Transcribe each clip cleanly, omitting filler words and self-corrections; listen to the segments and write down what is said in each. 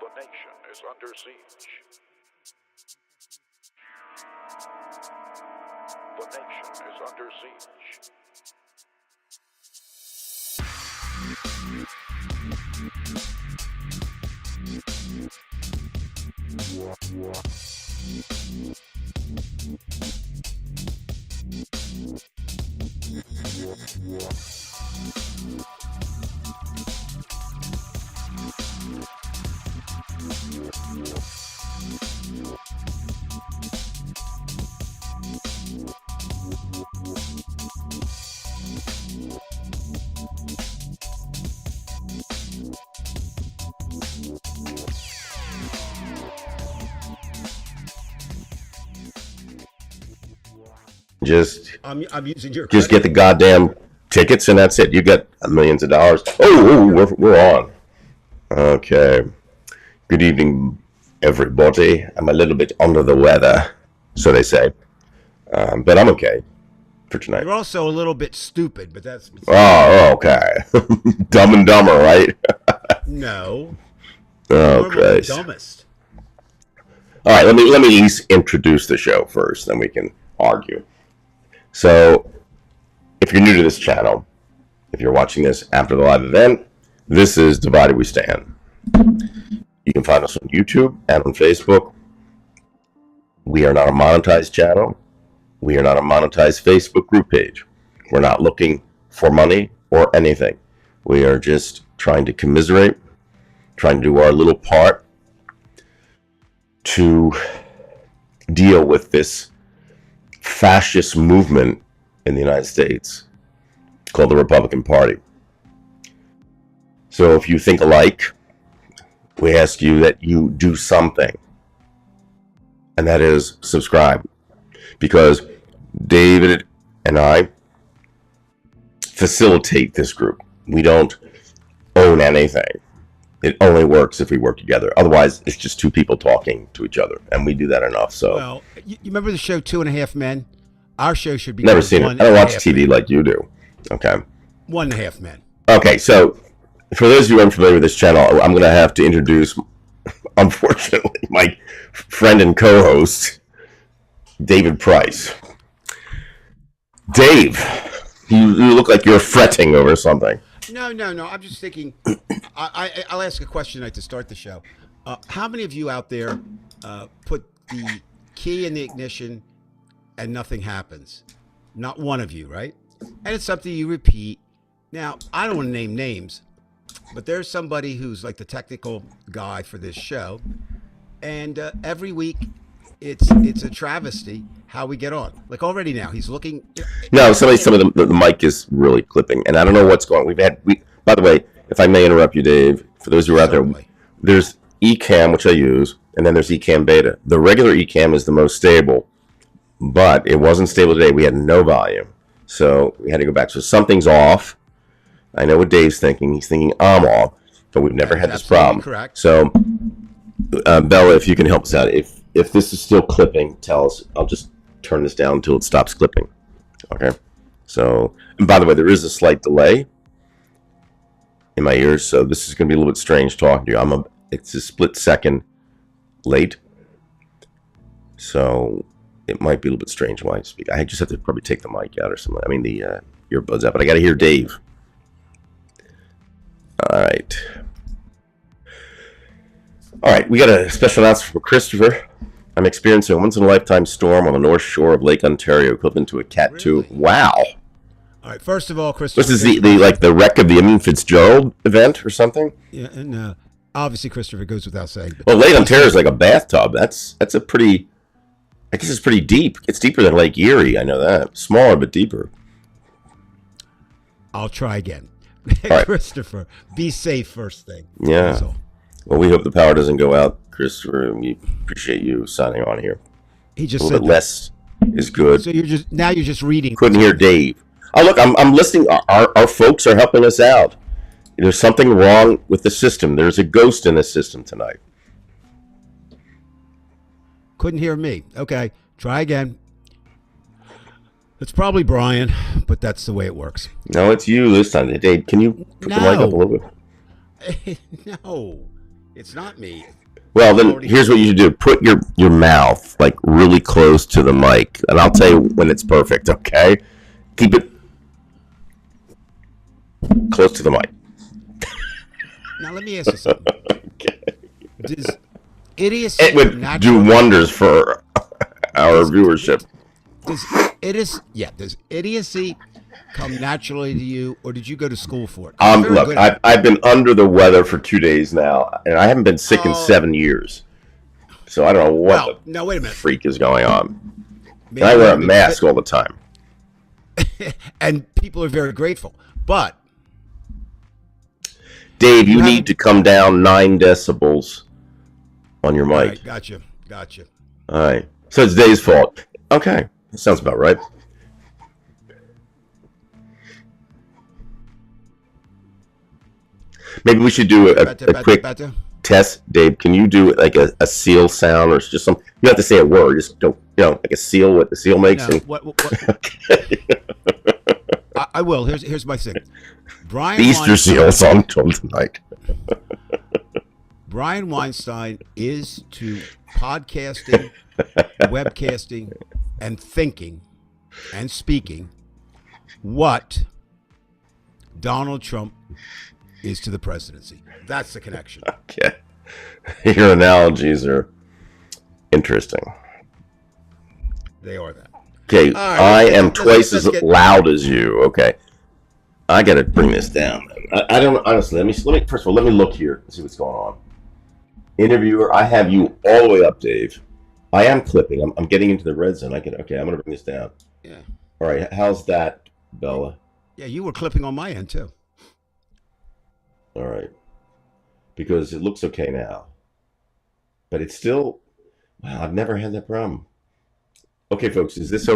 The nation is under siege. The nation is under siege. I'm using your Just credit. get the goddamn tickets and that's it. You get millions of dollars. We're on. Okay. Good evening, everybody. I'm a little bit under the weather, so they say, but I'm okay for tonight. You're also a little bit stupid, but that's Oh, okay. Dumb and Dumber, right? no. Oh, You're the Christ. dumbest. All right, let me at least introduce the show first, then we can argue. So, if you're new to this channel, if you're watching this after the live event, this is Divided We Stand. You can find us on YouTube and on Facebook. We are not a monetized channel. We are not a monetized Facebook group page. We're not looking for money or anything. We are just trying to commiserate, trying to do our little part to deal with this fascist movement in the United States called the Republican Party. So if you think alike, we ask you that you do something, and that is subscribe, because David and I facilitate this group. We don't own anything. It only works if we work together. Otherwise, it's just two people talking to each other, and we do that enough. So, Well, you remember the show 2.5 Men? Our show should be never called seen it. I One don't and a watch Half TV Men. like you do. Okay. 1.5 Men. Okay, so for those of you unfamiliar with this channel, I'm going to have to introduce, unfortunately, my friend and co-host, David Price. Dave, you look like you're fretting over something. No. I'm just thinking. I'll ask a question tonight to start the show. How many of you out there put the key in the ignition and nothing happens? Not one of you, right? And it's something you repeat. Now, I don't want to name names, but there's somebody who's like the technical guy for this show, and every week it's a travesty how we get on. Like already now, he's looking. No, some of the mic is really clipping, and I don't know what's going on. By the way, if I may interrupt you, Dave, for those who are out there, Certainly. there's Ecamm, which I use, and then there's Ecamm Beta. The regular Ecamm is the most stable, but it wasn't stable today. We had no volume, so we had to go back. So something's off. I know what Dave's thinking. He's thinking I'm off, but we've never had this Absolutely problem. correct. So, Bella, if you can help us out, if this is still clipping, tell us. I'll just turn this down until it stops clipping. Okay. So, and by the way, there is a slight delay in my ears, so this is going to be a little bit strange talking to you. It's a split second late, so it might be a little bit strange when I speak. I just have to probably take the mic out or something. I mean the earbuds out, but I got to hear Dave. All right. We got a special announcement from Christopher. I'm experiencing a once-in-a-lifetime storm on the north shore of Lake Ontario, equivalent to a Cat 2. Really? Wow. All right. First of all, Christopher. This is the wreck of the Emin Fitzgerald event or something? Yeah, and obviously Christopher goes without saying. But Well, Lake Ontario is like a bathtub. That's a pretty, I guess it's pretty deep. It's deeper than Lake Erie, I know that. Smaller, but deeper. I'll try again. right. Christopher, be safe first thing. Yeah. That's all. Well, we hope the power doesn't go out, Christopher. We appreciate you signing on here. He A just little said bit that. less is good. So you're just reading. Couldn't hear Dave. Oh, look, I'm listening. Our folks are helping us out. There's something wrong with the system. There's a ghost in the system tonight. Couldn't hear me. Okay, try again. It's probably Brian, but that's the way it works. No, it's you this time. Dave, can you put the mic up a little bit? No. It's not me. Well, then here's what you should do: put your mouth like really close to the mic, and I'll tell you when it's perfect. Okay, keep it close to the mic. Now let me ask you something. Okay. Does idiocy It would do wonders for our viewership. Does idiocy come naturally to you, or did you go to school for it? Look, I've been under the weather for 2 days now, and I haven't been sick in 7 years. So I don't know what no, wait a minute. freak is going on. Maybe And I wear a mask all the time. And people are very grateful. But Dave, you need to come down 9 decibels on your mic. all right, gotcha. All right. So it's Dave's fault. Okay. That sounds about right. Maybe we should do a quick test. Dave, can you do like a seal sound or just some? You don't have to say a word. Just don't, like a seal. What the seal makes. No, and, what? okay. I will. Here's my thing. Brian The Easter seal song tonight. Brian Weinstein is to podcasting, webcasting, and thinking and speaking what Donald Trump is to the presidency. That's the connection. Okay. Your analogies are interesting. They are that. Okay, right, I am twice as loud as you. Okay, I got to bring this down. I don't honestly. Let me first of all let me look here and see what's going on. Interviewer, I have you all the way up, Dave. I am clipping. I'm getting into the red zone. Okay, I'm going to bring this down. Yeah. All right, how's that, Bella? Yeah, you were clipping on my end too. All right, because it looks okay now, but it's still. Wow, I've never had that problem. Okay, folks, is this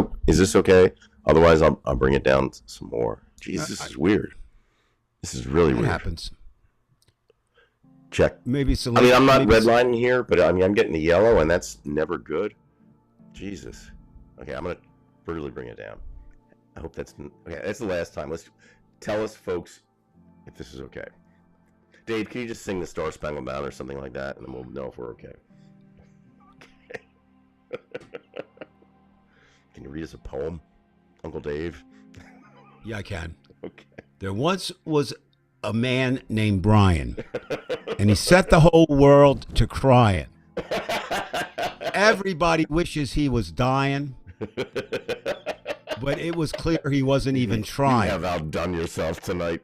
okay? Otherwise, I'll bring it down some more. Jeez, this is weird. This is really weird. It happens. Check. Maybe I mean, I'm not redlining here, but I mean, I'm getting the yellow, and that's never good. Jesus. Okay, I'm gonna brutally bring it down. I hope that's okay. That's the last time. Let's tell us, folks, if this is okay. Dave, can you just sing the Star Spangled Banner or something like that, and then we'll know if we're okay. Okay. Can you read us a poem, Uncle Dave? Yeah, I can. Okay. There once was a man named Brian, and he set the whole world to crying. Everybody wishes he was dying, but it was clear he wasn't even trying. You have outdone yourself tonight.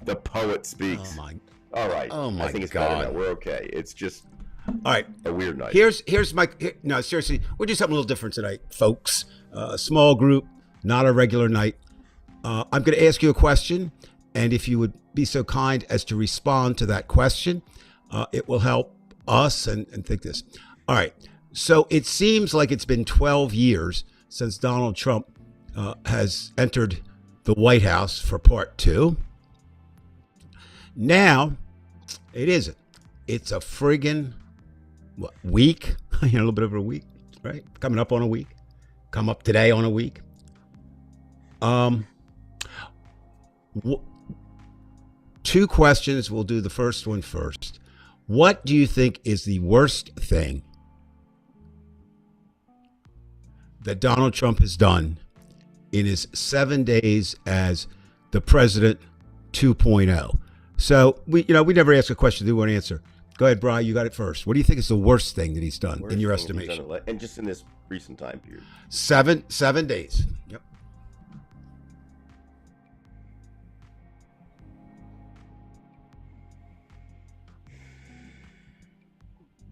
The poet speaks. Oh my! All right. Oh my I think it's God. better now. We're okay. It's just All right. a weird night. Here's my no, seriously, we'll do something a little different tonight, folks. A small group, not a regular night. I'm going to ask you a question, and if you would be so kind as to respond to that question, it will help us and think this. All right. So it seems like it's been 12 years since Donald Trump has entered the White House for part 2. Now, it isn't. It's a friggin' week, a little bit over a week, right? Coming up on a week. Come up today on a week. Two questions. We'll do the first one first. What do you think is the worst thing that Donald Trump has done in his 7 days as the president 2.0? So we never ask a question that we won't answer. Go ahead, Brian. You got it first. What do you think is the worst thing that he's done in your estimation? And just in this recent time period. 7 days. Yep.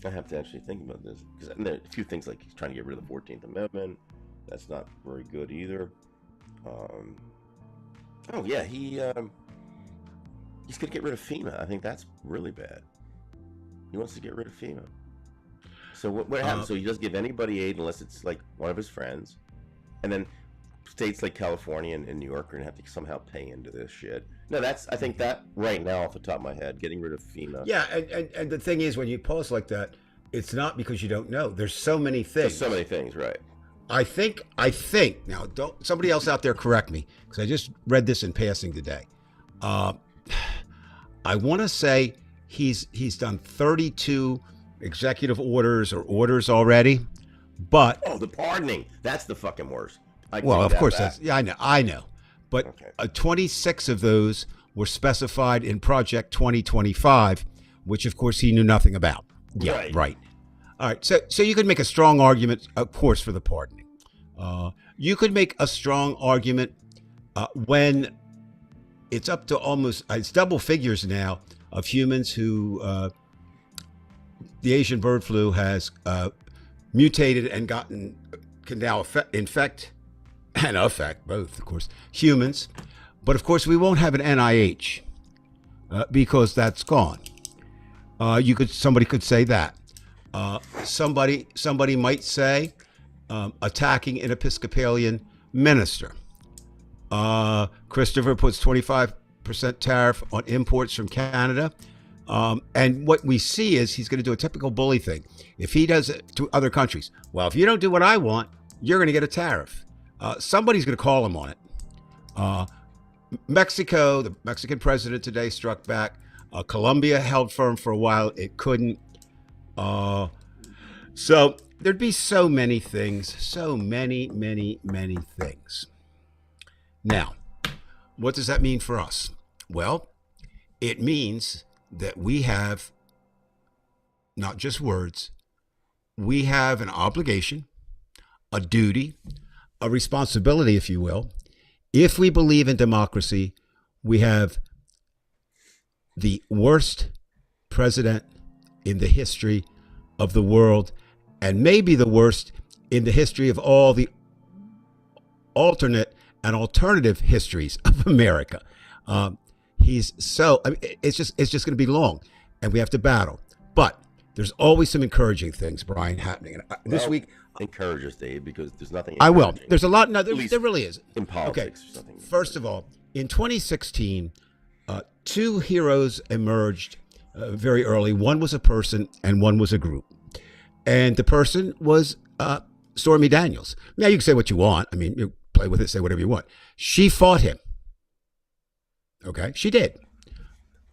I have to actually think about this because there are a few things like he's trying to get rid of the 14th Amendment. That's not very good either. Oh yeah, he's gonna get rid of FEMA. I think that's really bad. He wants to get rid of FEMA. So what happens? So he doesn't give anybody aid unless it's like one of his friends, and then states like California and New York are gonna have to somehow pay into this shit. No, I think that right now off the top of my head, getting rid of FEMA. Yeah, and the thing is, when you pause like that, it's not because you don't know. There's so many things. There's so many things, right? I think now. Don't somebody else out there correct me because I just read this in passing today. I want to say he's done 32 executive orders or orders already, but Oh, the pardoning. That's the fucking worst. well, of course that's. that's yeah, I know, but Okay. 26 of those were specified in Project 2025, which of course he knew nothing about. Yeah, right. All right, so you could make a strong argument, of course, for the pardoning. You could make a strong argument when it's up to almost it's double figures now of humans who the Asian bird flu has mutated and can now infect and affect both, of course, humans. But of course, we won't have an NIH because that's gone. Somebody could say that. Somebody might say attacking an Episcopalian minister. Christopher puts 25% tariff on imports from Canada. And what we see is he's going to do a typical bully thing. If he does it to other countries, well, if you don't do what I want, you're going to get a tariff. Somebody's going to call him on it. Mexico, the Mexican president today struck back. Colombia held firm for a while. It couldn't. So there'd be so many things, so many things. Now, what does that mean for us? Well, it means that we have not just words, we have an obligation, a duty, a responsibility, if you will. If we believe in democracy, we have the worst president in the history of the world, and maybe the worst in the history of all the alternate and alternative histories of America. It's just going to be long, and we have to battle. But there's always some encouraging things, Brian, happening. And this week, encourage us, Dave, because there's nothing. I will. There's a lot. No, there really is. In politics, okay. or something. First of all, in 2016, two heroes emerged very early. One was a person, and one was a group. And the person was Stormy Daniels. Now you can say what you want. I mean, you play with it, say whatever you want. She fought him. Okay, she did,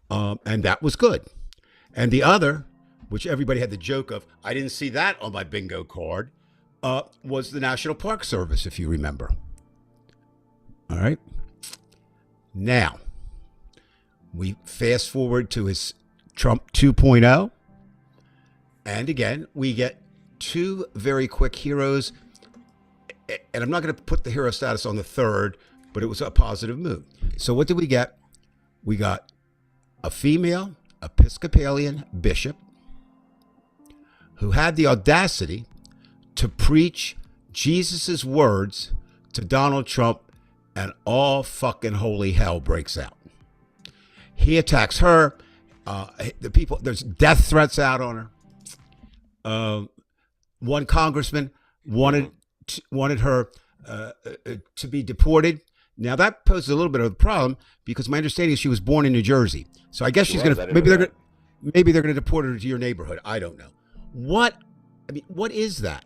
and that was good. And the other, which everybody had the joke of, I didn't see that on my bingo card, was the National Park Service, if you remember. All right. Now, we fast forward to his Trump 2.0. And again, we get two very quick heroes. And I'm not going to put the hero status on the third, but it was a positive move. So what did we get? We got a female Episcopalian bishop who had the audacity to preach Jesus's words to Donald Trump, and all fucking holy hell breaks out. He attacks her. The people, there's death threats out on her. One congressman wanted her to be deported. Now that poses a little bit of a problem because my understanding is she was born in New Jersey. So I guess she's going to maybe they're going to deport her to your neighborhood. I don't know. What is that?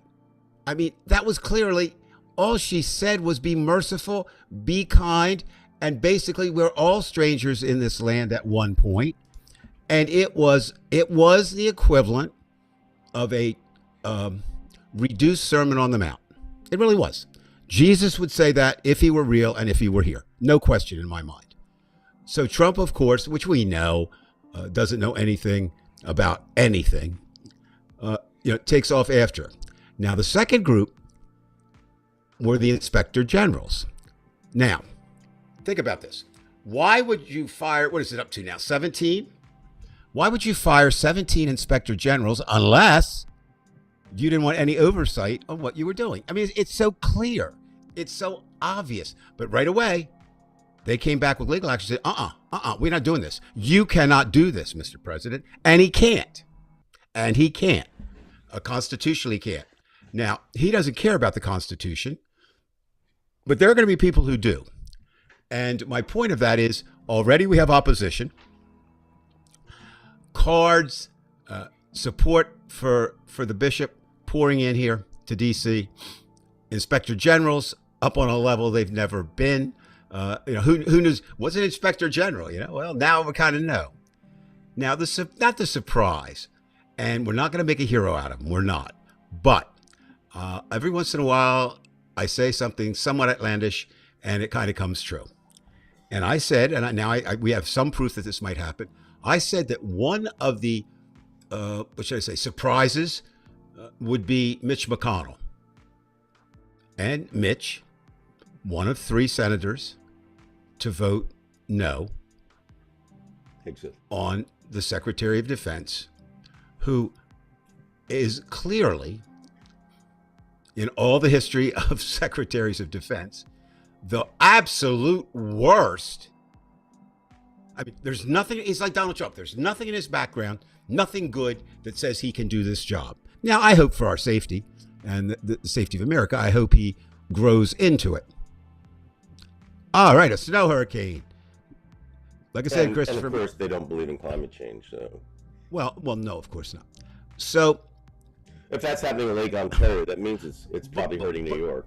I mean, that was clearly all she said was be merciful, be kind, and basically we're all strangers in this land at one point. And it was the equivalent of a reduced Sermon on the Mount. It really was. Jesus would say that if he were real and if he were here. No question in my mind. So Trump, of course, which we know, doesn't know anything about anything, takes off after. Now, the second group were the inspector generals. Now, think about this. Why would you fire, what is it up to now, 17? Why would you fire 17 inspector generals unless you didn't want any oversight on what you were doing? I mean, it's so clear. It's so obvious. But right away, they came back with legal action and said, we're not doing this. You cannot do this, Mr. President. And he can't. Constitutionally can't. Now, he doesn't care about the Constitution, but there are going to be people who do. And my point of that is already we have opposition. Cards, support for the bishop pouring in here to D.C. Inspector generals up on a level they've never been. Who knows? What's an inspector general? Well, now we kind of know. Now, not the surprise, and we're not going to make a hero out of him. We're not. But every once in a while, I say something somewhat outlandish, and it kind of comes true. And I said, and we have some proof that this might happen. I said that one of the, what should I say, surprises would be Mitch McConnell. And Mitch, one of 3 senators to vote no on the Secretary of Defense, who is clearly, in all the history of secretaries of defense, the absolute worst. I mean, there's nothing, he's like Donald Trump. There's nothing in his background, nothing good that says he can do this job. Now, I hope for our safety and the safety of America, I hope he grows into it. All right, a snow hurricane. Like I said, Christopher. And of course, they don't believe in climate change, so. Well, no, of course not. So, if that's happening in Lake Ontario, that means it's probably hurting New York.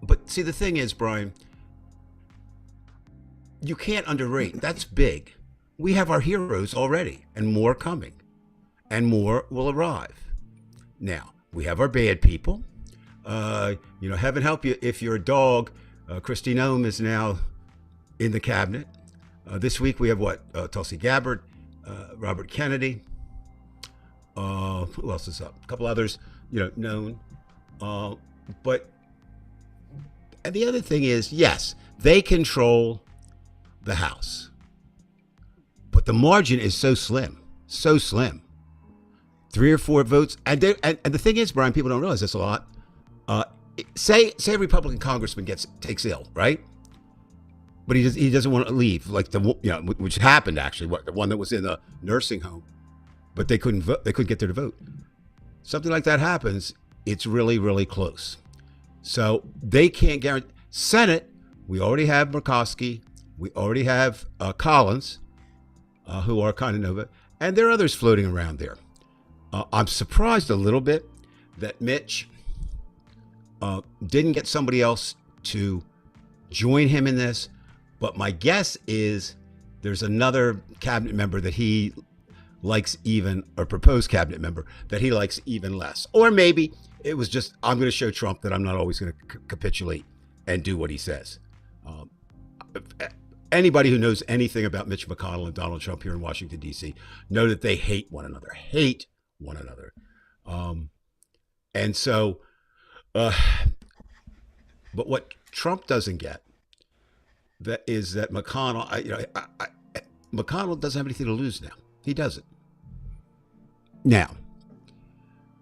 But see, the thing is, Brian, you can't underrate. That's big. We have our heroes already, and more coming, and more will arrive. Now, we have our bad people. Heaven help you if your dog, Kristi Noem, is now in the cabinet. This week we have Tulsi Gabbard, Robert Kennedy. Who else is up? A couple others, known. But and the other thing is, yes, they control the House, but the margin is so slim. 3 or 4 votes, and the thing is, Brian, people don't realize this a lot. Say a Republican congressman takes ill, right? But he doesn't want to leave, like which happened actually. The one that was in the nursing home, but they couldn't vote. They couldn't get there to vote. Something like that happens. It's really, really close. So they can't guarantee. Senate, we already have Murkowski. We already have Collins, who are kind of Nova, and there are others floating around there. I'm surprised a little bit that Mitch didn't get somebody else to join him in this. But my guess is there's another cabinet member that he likes or proposed cabinet member that he likes even less. Or maybe it was just, I'm going to show Trump that I'm not always going to capitulate and do what he says. Anybody who knows anything about Mitch McConnell and Donald Trump here in Washington, D.C., know that they hate one another. And so, but what Trump doesn't get is that McConnell, McConnell doesn't have anything to lose now. He doesn't. Now,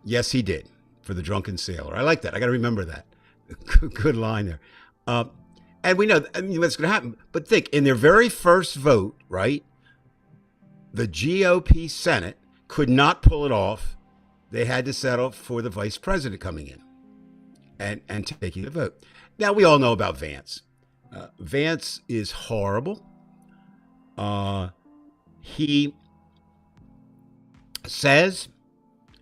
yes, he did for the drunken sailor. I like that. I got to remember that. Good line there. And we know, what's going to happen. But think, in their very first vote, right, the GOP Senate could not pull it off. They had to settle for the vice president coming in and taking the vote. Now, we all know about Vance. Vance is horrible. He says,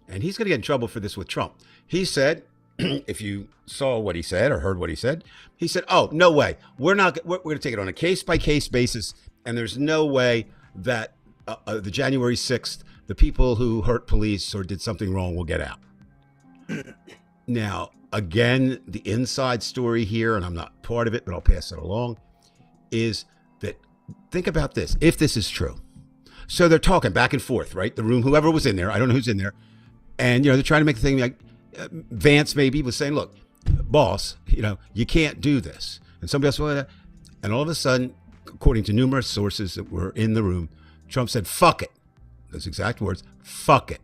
and he's going to get in trouble for this with Trump. He said, if you saw what he said or heard what he said, "Oh, no way. We're going to take it on a case-by-case basis, and there's no way that the January 6th, the people who hurt police or did something wrong will get out." Now, again, the inside story here, and I'm not part of it, but I'll pass it along, is that, think about this, if this is true. So they're talking back and forth, right? The room, whoever was in there, I don't know who's in there, and, they're trying to make the thing like, Vance maybe was saying, "Look, boss, you can't do this." And somebody else, and all of a sudden, according to numerous sources that were in the room, Trump said, "Fuck it." Those exact words, "Fuck it.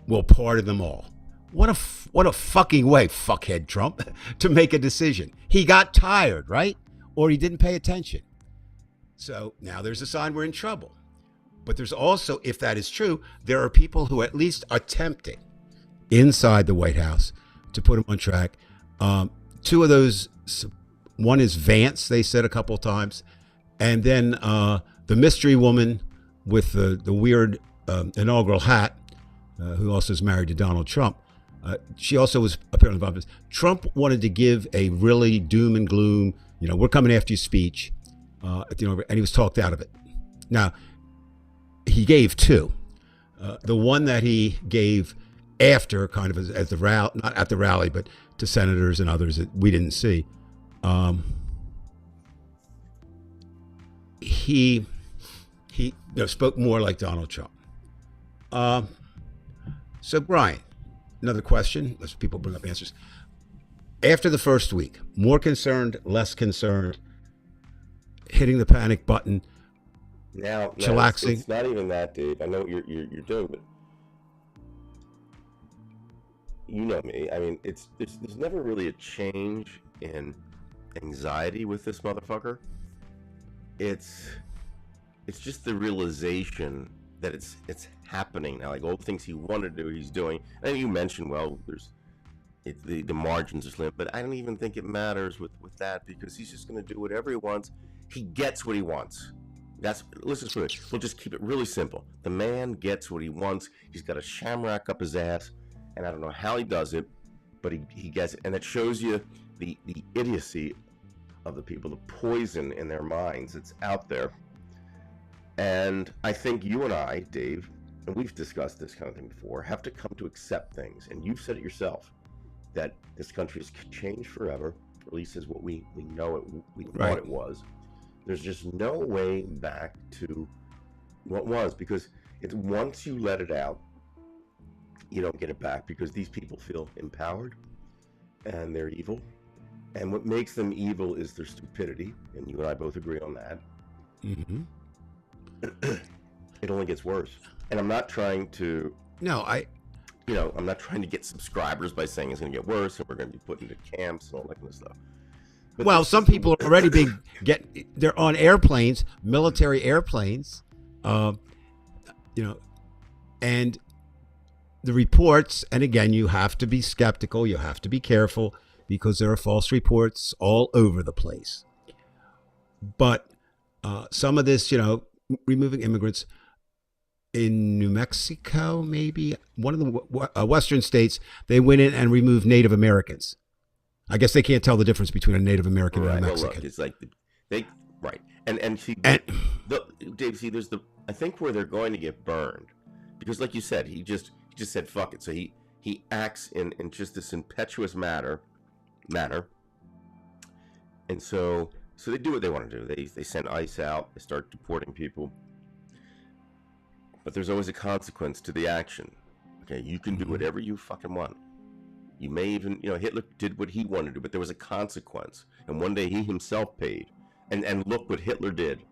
We'll pardon them all." What a fucking way, fuckhead Trump, to make a decision. He got tired, right? Or he didn't pay attention. So now there's a sign we're in trouble. But there's also, if that is true, there are people who at least are attempting inside the White House to put him on track. 2 of those, one is Vance, they said a couple of times, and then the mystery woman with the weird inaugural hat, who also is married to Donald Trump. She also was apparently involved in this. Trump wanted to give a really doom and gloom, we're coming after you speech, and he was talked out of it. Now, he gave two. The one that he gave after, kind of as the rally, not at the rally, but to senators and others that we didn't see. He spoke more like Donald Trump. So Brian, another question. Let's people bring up answers. After the first week, more concerned, less concerned, hitting the panic button, Now chillaxing. it's not even that, Dave. I know what you're doing, but you know me. I mean, there's never really a change in anxiety with this motherfucker. It's just the realization that it's happening now. Like all the things he wanted to do, he's doing. And you mentioned, well, the margins are slim, but I don't even think it matters with that, because he's just going to do whatever he wants. He gets what he wants. Let's just put it. We'll just keep it really simple. The man gets what he wants. He's got a shamrock up his ass, and I don't know how he does it, but he gets it. And it shows you the idiocy of the people, the poison in their minds that's out there. And I think you and I, Dave, and we've discussed this kind of thing before, have to come to accept things. And you've said it yourself, that this country has changed forever, or at least is what we know it, we Right. thought it was. There's just no way back to what was, because once you let it out, you don't get it back, because these people feel empowered and they're evil. And what makes them evil is their stupidity, and you and I both agree on that. Mm-hmm. It only gets worse. And I'm not trying to, No, I'm not trying to get subscribers by saying it's going to get worse and we're going to be put into camps and all that kind of stuff. But well, some people are already they're on airplanes, military airplanes, and the reports, and again, you have to be skeptical, you have to be careful, because there are false reports all over the place. But some of this, removing immigrants in New Mexico, maybe one of the western states, they went in and removed Native Americans. I guess they can't tell the difference between a Native American and a Mexican. Well, look, it's like right. And see, Dave, see, there's I think where they're going to get burned, because like you said, he just said fuck it. So he acts in just this impetuous manner, and so they do what they want to do. They send ICE out. They start deporting people. But there's always a consequence to the action. Okay, you can do whatever you fucking want. You may even, Hitler did what he wanted to do, but there was a consequence. And one day he himself paid. And look what Hitler did.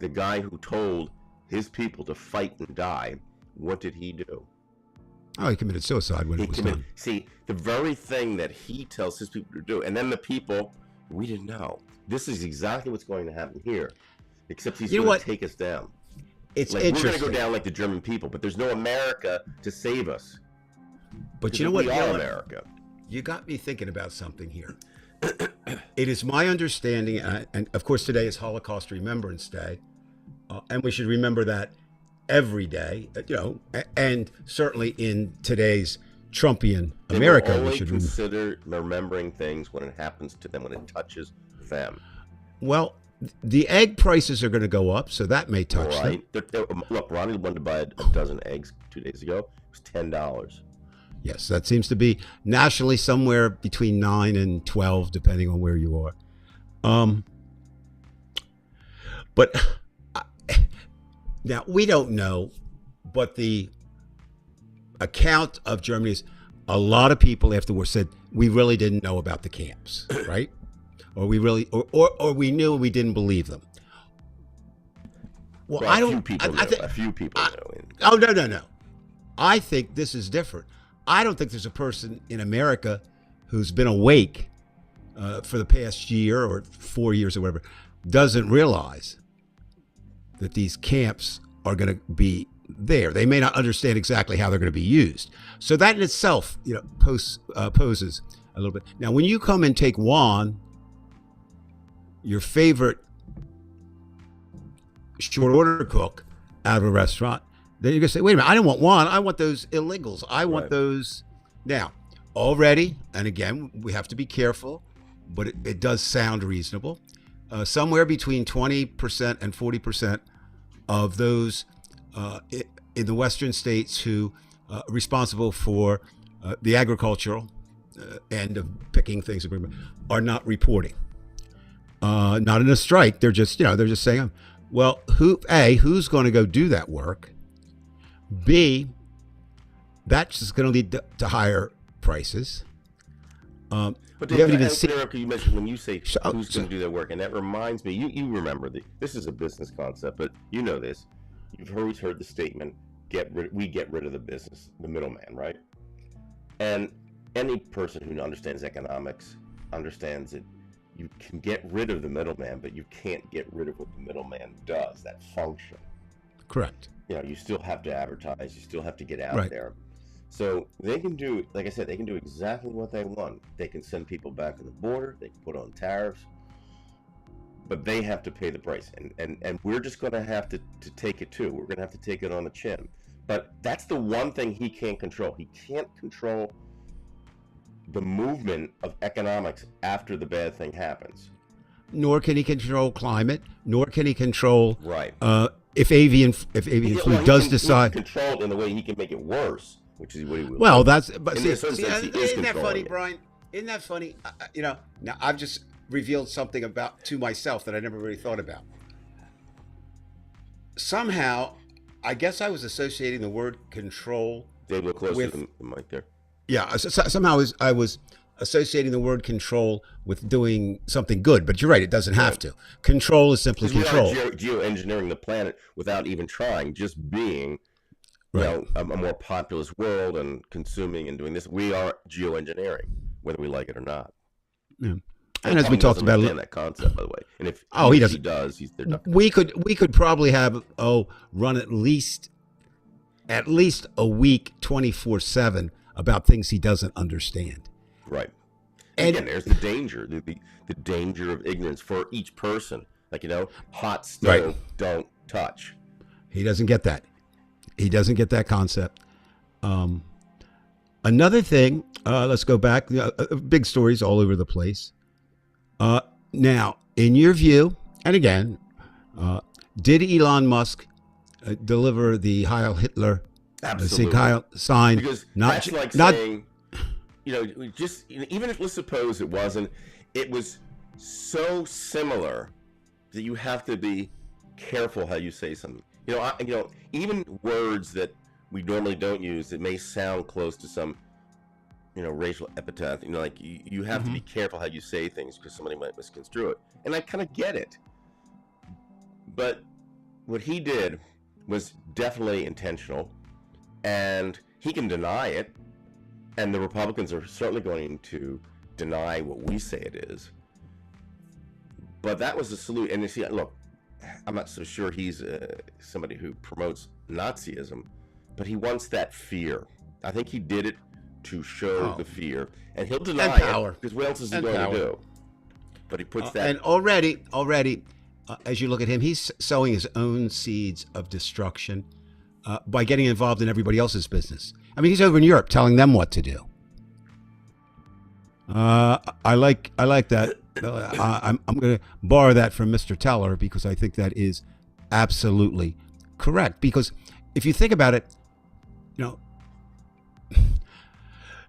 The guy who told his people to fight and die, what did he do? Oh, he committed suicide when it was done. See, the very thing that he tells his people to do, and then the people, we didn't know. This is exactly what's going to happen here. Except he's going to take us down. It's like, interesting. We're going to go down like the German people, but there's no America to save us. But you know what? We are America. You got me thinking about something here. It is my understanding, and of course today is Holocaust Remembrance Day, and we should remember that every day, and certainly in today's Trumpian America, we we should consider remembering things when it happens to them, when it touches them. Well, the egg prices are going to go up, so that may touch them. Look, Ronnie wanted to buy a dozen eggs 2 days ago. It was $10. Yes, that seems to be nationally somewhere between 9 and 12, depending on where you are. But now we don't know, but the account of Germany is a lot of people after the war said we really didn't know about the camps, right? Or we really, or we knew and we didn't believe them. Well, I don't. A few people know. Oh no. I think this is different. I don't think there's a person in America who's been awake for the past year or 4 years or whatever doesn't realize that these camps are going to be there. They may not understand exactly how they're going to be used. So that in itself, poses a little bit. Now, when you come and take Juan, your favorite short order cook, out of a restaurant, then you're going to say, wait a minute, I don't want Juan. I want those illegals. I want those. Now, already, and again, we have to be careful, but it does sound reasonable. Somewhere between 20% and 40% of those in the western states who are responsible for the agricultural end of picking things are not reporting. Not in a strike. They're just, they're just saying, well, who's going to go do that work? B, that's just going to lead to higher prices. But we haven't even seen. You mentioned when you say who's going to do that work, and that reminds me. You remember this is a business concept, but you know this. You've always heard the statement: we get rid of the business, the middleman, right? And any person who understands economics understands that you can get rid of the middleman, but you can't get rid of what the middleman does, that function. Correct. You still have to advertise, you still have to get out there. So they can do, like I said, they can do exactly what they want. They can send people back to the border, they can put on tariffs, but they have to pay the price. And we're just going to have to take it too. We're going to have to take it on the chin. But that's the one thing he can't control. He can't control the movement of economics after the bad thing happens. Nor can he control climate. Nor can he control if avian flu does decide. He can control it in the way he can make it worse, which is what he will. Well, that's but isn't that funny, Brian? Isn't that funny? Now I've just revealed something to myself that I never really thought about. Somehow, I guess I was associating the word control. Dave, look closer to the mic there. Yeah, somehow I was associating the word control with doing something good, but you're right, it doesn't have to. Control is simply control. We are geoengineering the planet without even trying, just being a more populous world and consuming and doing this. We are geoengineering, whether we like it or not. Yeah. And as we talked about that concept, by the way, and if he does, we could probably have run at least a week 24/7 about things he doesn't understand. Right. And again, there's the danger, the danger of ignorance for each person. Like, hot stove, don't touch. He doesn't get that. He doesn't get that concept. Another thing, let's go back. Big stories all over the place. Now, in your view, and again, did Elon Musk deliver the Heil Hitler sign? Because that's like saying, just even if let's suppose it wasn't, it was so similar that you have to be careful how you say something. Even words that we normally don't use that may sound close to some racial epithet, you have to be careful how you say things because somebody might misconstrue it. And I kind of get it. But what he did was definitely intentional, and he can deny it, and the Republicans are certainly going to deny what we say it is. But that was the salute. And you see, look, I'm not so sure he's somebody who promotes Nazism, but he wants that fear. I think he did it to show the fear, and he'll deny it because what else is he going to do? But he puts that. And already, as you look at him, he's sowing his own seeds of destruction by getting involved in everybody else's business. I mean, he's over in Europe telling them what to do. I like that. I'm going to borrow that from Mr. Teller because I think that is absolutely correct. Because if you think about it,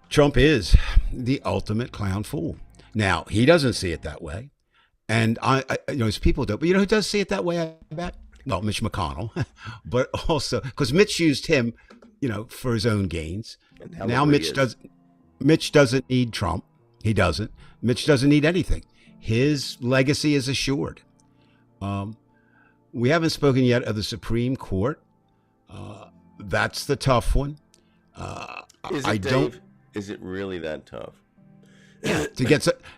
Trump is the ultimate clown fool. Now, he doesn't see it that way. And his people do. But who does see it that way, I bet? Well, Mitch McConnell. But also, because Mitch used him, for his own gains. Now Mitch doesn't need Trump. He doesn't. Mitch doesn't need anything. His legacy is assured. We haven't spoken yet of the Supreme Court. That's the tough one. Is it really that tough?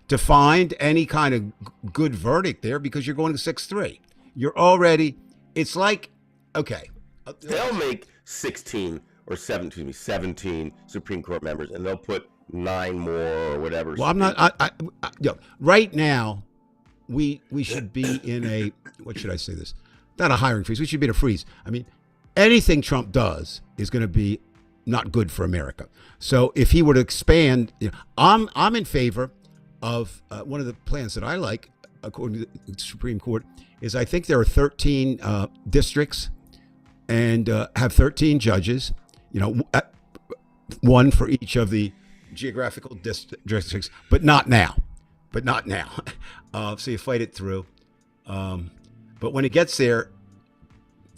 To find any kind of good verdict there, because you're going to 6-3. You're already. It's like, okay, they'll make 17 Supreme Court members, and they'll put 9 more or whatever. Well, I'm not. Right now, we should be in a, what should I say this? Not a hiring freeze. We should be in a freeze. I mean, anything Trump does is going to be not good for America. So if he were to expand, I'm in favor of one of the plans that I like, according to the Supreme Court, is I think there are 13 districts and have 13 judges, one for each of the geographical districts, but not now. So you fight it through. But when it gets there,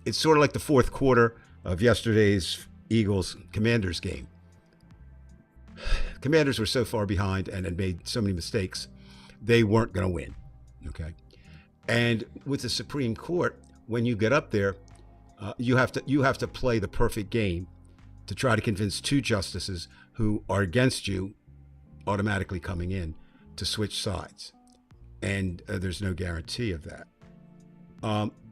it's sort of like the fourth quarter of yesterday's Eagles-Commanders game. Commanders were so far behind and had made so many mistakes, they weren't going to win. Okay, and with the Supreme Court, when you get up there, you have to play the perfect game to try to convince two justices who are against you automatically coming in to switch sides, and there's no guarantee of that.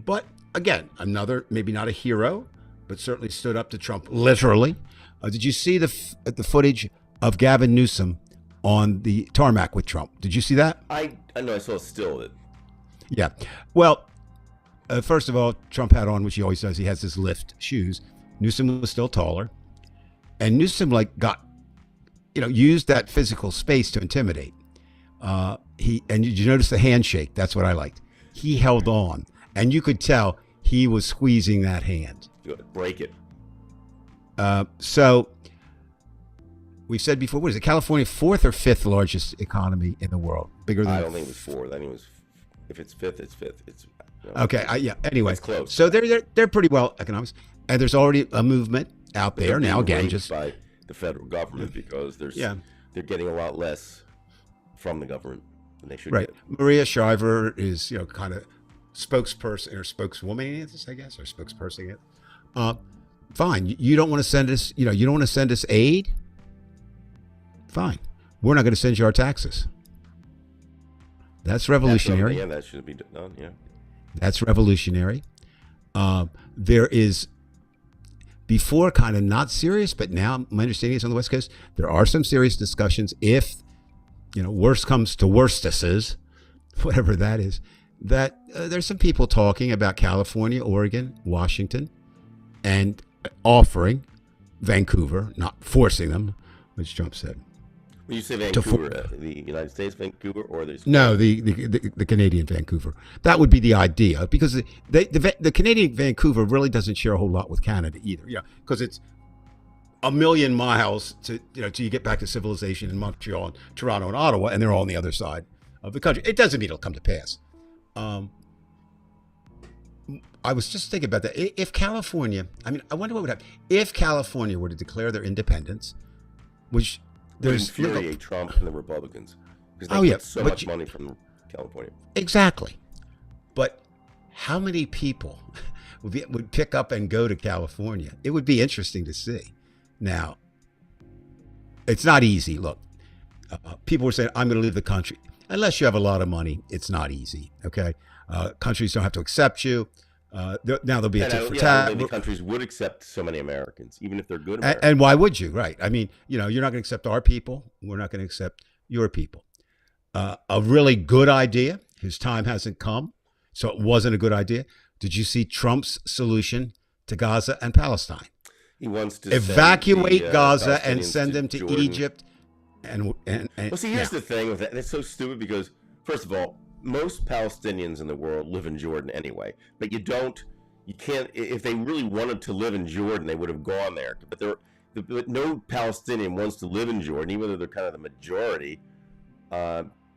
But again, another, maybe not a hero, but certainly stood up to Trump, literally. Did you see the footage of Gavin Newsom on the tarmac with Trump? Did you see that? I know, I saw a still of it. Yeah. Well, first of all, Trump had on, which he always does, he has his lift shoes. Newsom was still taller. And Newsom used that physical space to intimidate. And did you notice the handshake? That's what I liked. He held on, and you could tell he was squeezing that hand. Break it. So we've said before, what is it? California, fourth or fifth largest economy in the world? Bigger than I don't think it was fourth. I think it was, if it's fifth, it's fifth. Okay. Anyway, it's close. So they're pretty well economics, and there's already a movement out there now. Again, just by the federal government, because they're getting a lot less from the government than they should get. Maria Shriver is kind of spokesperson or spokeswoman, I guess, or spokesperson. Fine. You don't want to send us. You don't want to send us aid. Fine. We're not going to send you our taxes. That's revolutionary. That should be done. Yeah. That's revolutionary. There is, before, kind of not serious, but now my understanding is on the West Coast, there are some serious discussions if, worst comes to worstesses, whatever that is, that there's some people talking about California, Oregon, Washington, and offering Vancouver, not forcing them, which Trump said. When you say Vancouver, the United States Vancouver, or there's the Canadian Vancouver. That would be the idea, because the Canadian Vancouver really doesn't share a whole lot with Canada either. Yeah, because it's a million miles till you get back to civilization in Montreal, and Toronto, and Ottawa, and they're all on the other side of the country. It doesn't mean it'll come to pass. I was just thinking about that. If California, I wonder what would happen if California were to declare their independence, which there's infuriate Trump and the Republicans, because they get so much money from California. Exactly. But how many people would pick up and go to California? It would be interesting to see. Now, it's not easy. Look, people were saying, I'm going to leave the country. Unless you have a lot of money, it's not easy. Okay. Countries don't have to accept you. Now there'll be a tit for tat. Maybe countries would accept so many Americans, even if they're good Americans. And why would you? Right. You're not going to accept our people. We're not going to accept your people. A really good idea. His time hasn't come, so it wasn't a good idea. Did you see Trump's solution to Gaza and Palestine? He wants to evacuate Gaza and send them to Egypt. And see, here's the thing with that. It's so stupid because, first of all, most Palestinians in the world live in Jordan anyway, but you can't, if they really wanted to live in Jordan, they would have gone there. But no Palestinian wants to live in Jordan, even though they're kind of the majority,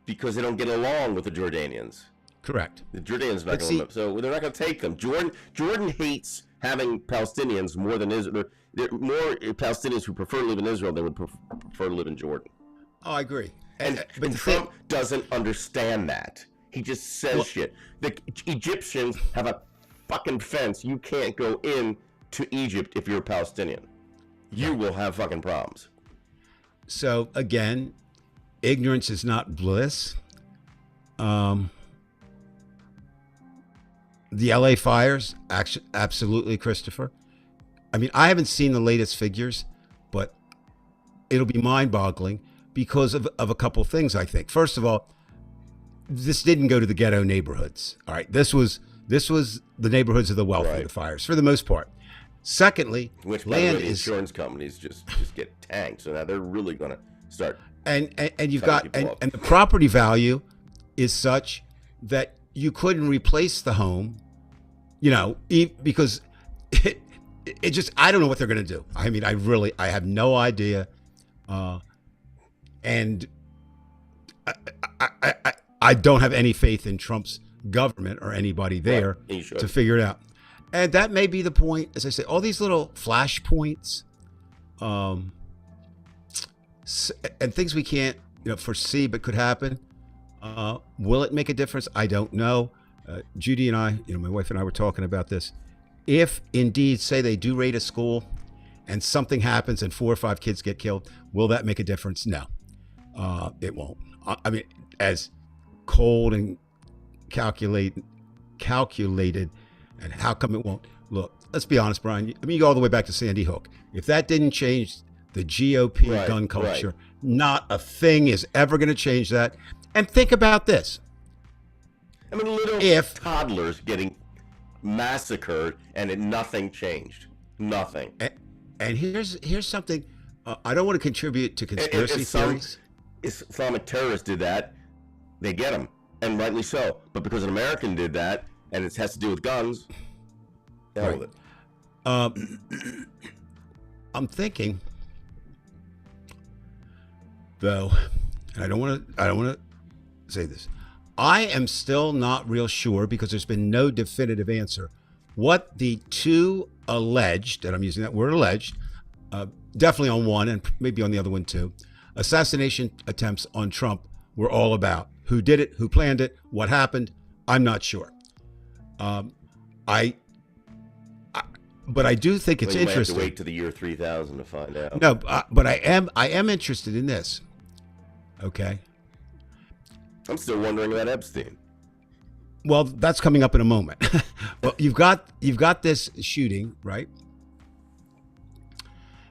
because they don't get along with the Jordanians. Correct. The Jordanians not going to, so they're not going to take them. Jordan hates having Palestinians more than Israel. There are more Palestinians who prefer to live in Israel than would prefer to live in Jordan. Oh, I agree. But Trump doesn't understand that. He just says shit. The Egyptians have a fucking fence. You can't go in to Egypt if you're a Palestinian. You will have fucking problems. So again, ignorance is not bliss. The LA fires, absolutely, Christopher. I haven't seen the latest figures, but it'll be mind-boggling because of a couple things, I think. First of all, this didn't go to the ghetto neighborhoods. All right, this was the neighborhoods of the wealthy, the fires, for the most part. Secondly, which land is insurance companies just get tanked, so now they're really going to start. And you've got and the property value is such that you couldn't replace the home, because it just, I don't know what they're going to do. I mean, I have no idea. And I don't have any faith in Trump's government or anybody there to figure it out. And that may be the point, as I say, all these little flashpoints, and things we can't, foresee but could happen. Will it make a difference? I don't know. Judy and I, my wife and I were talking about this. If indeed, say they do raid a school and something happens and 4 or 5 kids get killed, will that make a difference? No, it won't. I mean, as cold and calculated, and how come it won't? Look, let's be honest, Brian. I mean, you go all the way back to Sandy Hook. If that didn't change the GOP gun culture, not a thing is ever going to change that. And think about this. I mean, little toddlers getting massacred and nothing changed. Nothing. And here's something. I don't want to contribute to conspiracy theories. If Islamic terrorists did that, they get them, and rightly so. But because an American did that, and it has to do with guns, hell with it. I'm thinking, though, and I don't want to say this. I am still not real sure, because there's been no definitive answer, what the 2 alleged, and I'm using that word alleged, definitely on one and maybe on the other one too, assassination attempts on Trump were all about. Who did it? Who planned it? What happened? I'm not sure. But I do think it's interesting. Have to wait to the year 3000 to find out. No, but I am interested in this. Okay. I'm still wondering about Epstein. Well, that's coming up in a moment. Well, you've got this shooting, right?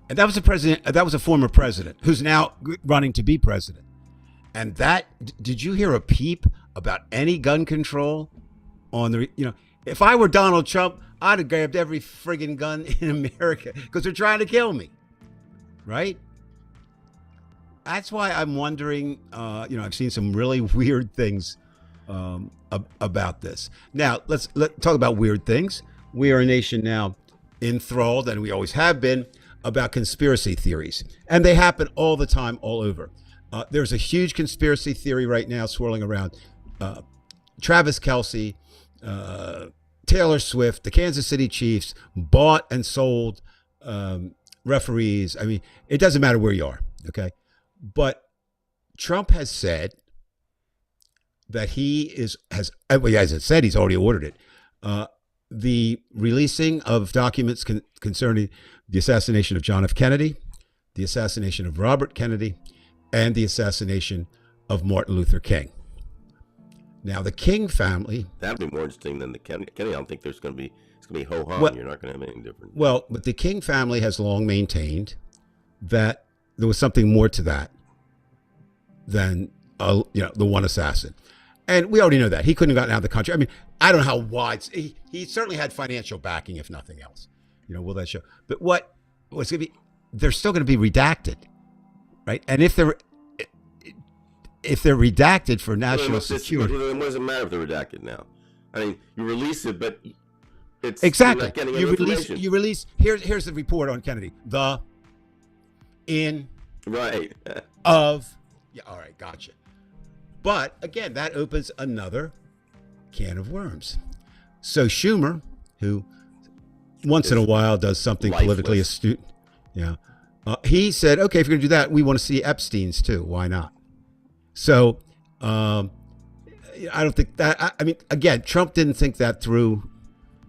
And that was a president. That was a former president who's now running to be president. And did you hear a peep about any gun control on the? If I were Donald Trump, I'd have grabbed every friggin' gun in America, because they're trying to kill me, right? That's why I'm wondering. I've seen some really weird things about this. Now, let's talk about weird things. We are a nation now enthralled, and we always have been, about conspiracy theories, and they happen all the time, all over. There's a huge conspiracy theory right now swirling around. Travis Kelce, Taylor Swift, the Kansas City Chiefs bought and sold referees. I mean, it doesn't matter where you are, okay? But Trump has said that he's already ordered it. The releasing of documents concerning the assassination of John F. Kennedy, the assassination of Robert Kennedy, and the assassination of Martin Luther King. Now, the King family... That'd be more interesting than the Kennedy. I don't think it's going to be ho-hum. Well, you're not going to have anything different. Well, but the King family has long maintained that there was something more to that than the one assassin. And we already know that. He couldn't have gotten out of the country. I mean, I don't know how wide... He certainly had financial backing, if nothing else. Will that show? But what's going to be... They're still going to be redacted, right? And if they're redacted for national security... Then what does it matter if they're redacted now? I mean, you release it, but it's... Exactly. You're not getting You release... Here's the report on Kennedy. Right. Yeah, all right, gotcha. But, again, that opens another can of worms. So Schumer, who once in a while does something politically astute, he said, okay, if you're going to do that, we want to see Epstein's too. Why not? So I don't think that, I mean, again, Trump didn't think that through.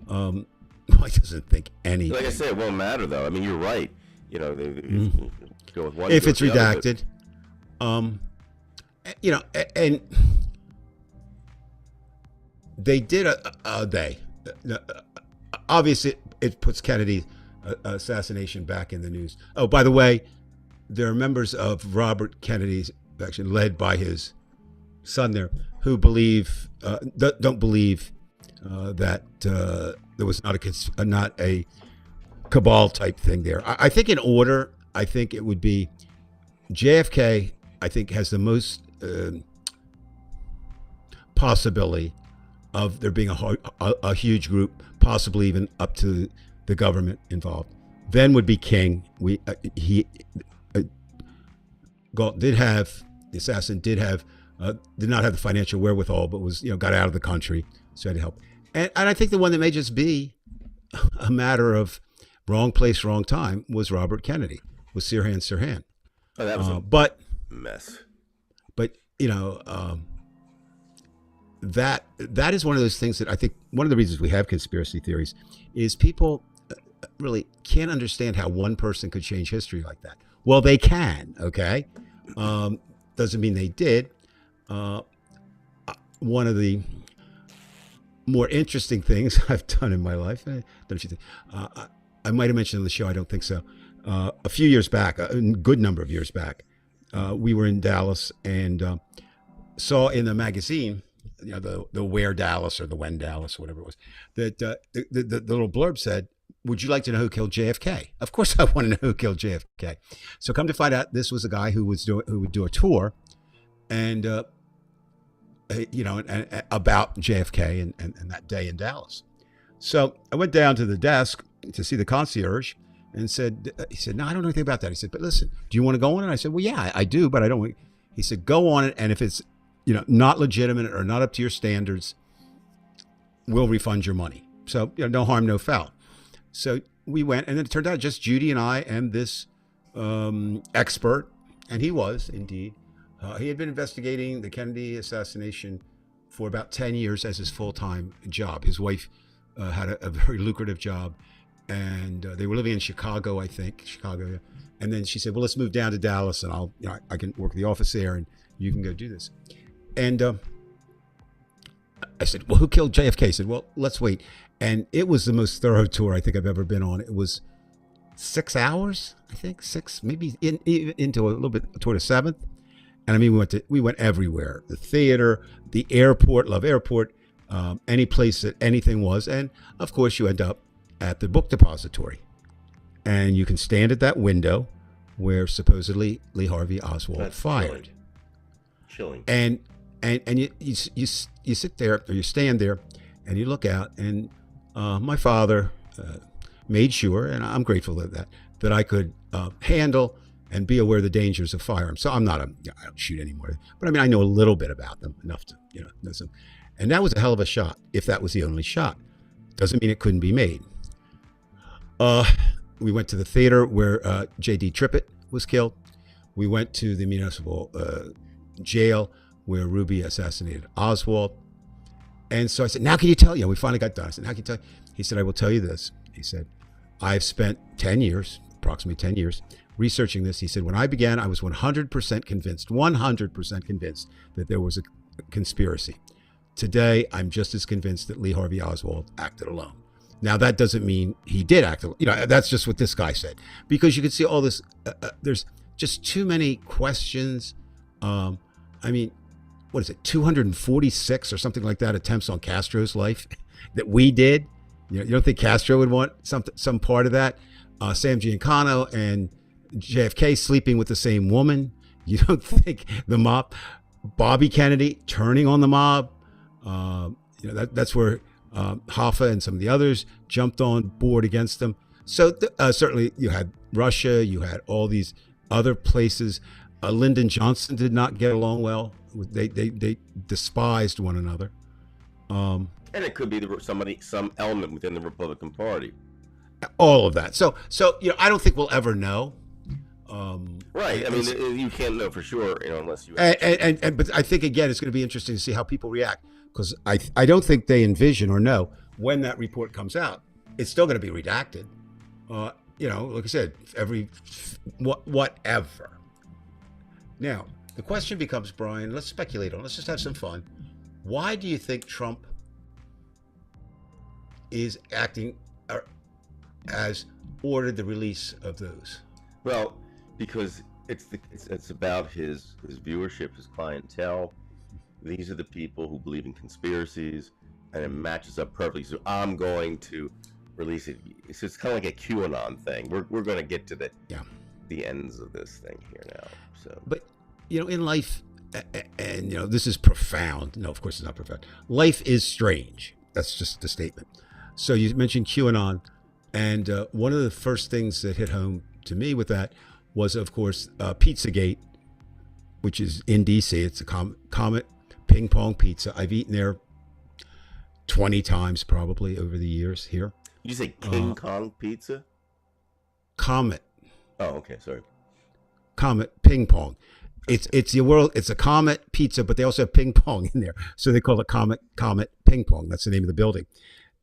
He doesn't think anything. Like I said, it won't matter, though. I mean, you're right. Go with one. If it's redacted. And they did obviously it puts Kennedy's assassination back in the news. Oh, by the way, there are members of Robert Kennedy's faction, led by his son there, who don't believe that there was not a cabal type thing there. I think in order, I think it would be JFK. I think has the most possibility of there being a huge group, possibly even up to the government involved. Then would be King. Galt did have, the assassin did not have the financial wherewithal, but was, got out of the country, so had to help. And I think the one that may just be a matter of wrong place, wrong time was Robert Kennedy, was Sirhan Sirhan. Oh, that was a mess. But that is one of those things that I think one of the reasons we have conspiracy theories is people really can't understand how one person could change history like that. Well, they can, okay? Doesn't mean they did. One of the more interesting things I've done in my life, I might have mentioned on the show, I don't think so. A few years back, a good number of years back, we were in Dallas and saw in the magazine, the Where Dallas or the When Dallas, whatever it was, that the little blurb said, "Would you like to know who killed JFK?" Of course, I want to know who killed JFK. So come to find out, this was a guy who would do a tour, and about JFK and that day in Dallas. So I went down to the desk to see the concierge and he said, "No, I don't know anything about that." He said, "But listen, do you want to go on it?" I said, "Well, yeah, I do, but I don't want." He said, "Go on it, and if it's not legitimate or not up to your standards, we'll refund your money. So no harm, no foul." So we went, and then it turned out just Judy and I and this expert, and he was indeed. He had been investigating the Kennedy assassination for about 10 years as his full-time job. His wife had a very lucrative job, and they were living in Chicago, I think. Chicago. And then she said, "Well, let's move down to Dallas, and I can work at the office there, and you can go do this." And I said, "Well, who killed JFK?" He said, "Well, let's wait." And it was the most thorough tour I think I've ever been on. It was 6 hours, I think, maybe into a little bit toward a seventh. And I mean, we went everywhere: the theater, the airport, Love Airport, any place that anything was. And of course, you end up at the book depository, and you can stand at that window where supposedly Lee Harvey Oswald fired. Chilling. And you sit there, or you stand there, and you look out. And my father made sure, and I'm grateful that I could handle and be aware of the dangers of firearms. So I don't shoot anymore, but I mean, I know a little bit about them, enough to know some. And that was a hell of a shot, if that was the only shot. Doesn't mean it couldn't be made. We went to the theater where J.D. Trippett was killed. We went to the municipal jail where Ruby assassinated Oswald. And so I said, "Now can you tell?" We finally got done. I said, "Now can you tell?" He said, "I will tell you this." He said, "I've spent approximately 10 years, researching this." He said, "When I began, I was 100% convinced that there was a conspiracy. Today, I'm just as convinced that Lee Harvey Oswald acted alone." Now, that doesn't mean he did act alone. That's just what this guy said. Because you can see all this, there's just too many questions. I mean, what is it, 246 or something like that attempts on Castro's life that we did? You don't think Castro would want some part of that? Sam Giancana and JFK sleeping with the same woman. You don't think the mob, Bobby Kennedy turning on the mob? That's where Hoffa and some of the others jumped on board against them. So certainly you had Russia, you had all these other places. Lyndon Johnson did not get along well. They despised one another. And it could be some element within the Republican Party. All of that. So I don't think we'll ever know. Right. I mean, you can't know for sure, unless you. But I think again, it's going to be interesting to see how people react, because I don't think they envision or know when that report comes out. It's still going to be redacted. Like I said, whatever. Now the question becomes, Brian, let's speculate on. Let's just have some fun. Why do you think Trump is acting as ordered the release of those? Well, because it's about his viewership, his clientele. These are the people who believe in conspiracies, and it matches up perfectly. So I'm going to release it. It's kind of like a QAnon thing. We're going to get to the ends of this thing here now. So, but in life, and this is profound. No, of course it's not profound. Life is strange. That's just the statement. So you mentioned QAnon. And one of the first things that hit home to me with that was, of course, Pizzagate, which is in DC. It's a Comet Ping Pong Pizza. I've eaten there 20 times probably over the years here. Did you say King Kong pizza? Comet. Oh, okay. Sorry. Comet Ping Pong. It's a Comet pizza, but they also have ping pong in there, so they call it Comet Ping Pong. That's the name of the building.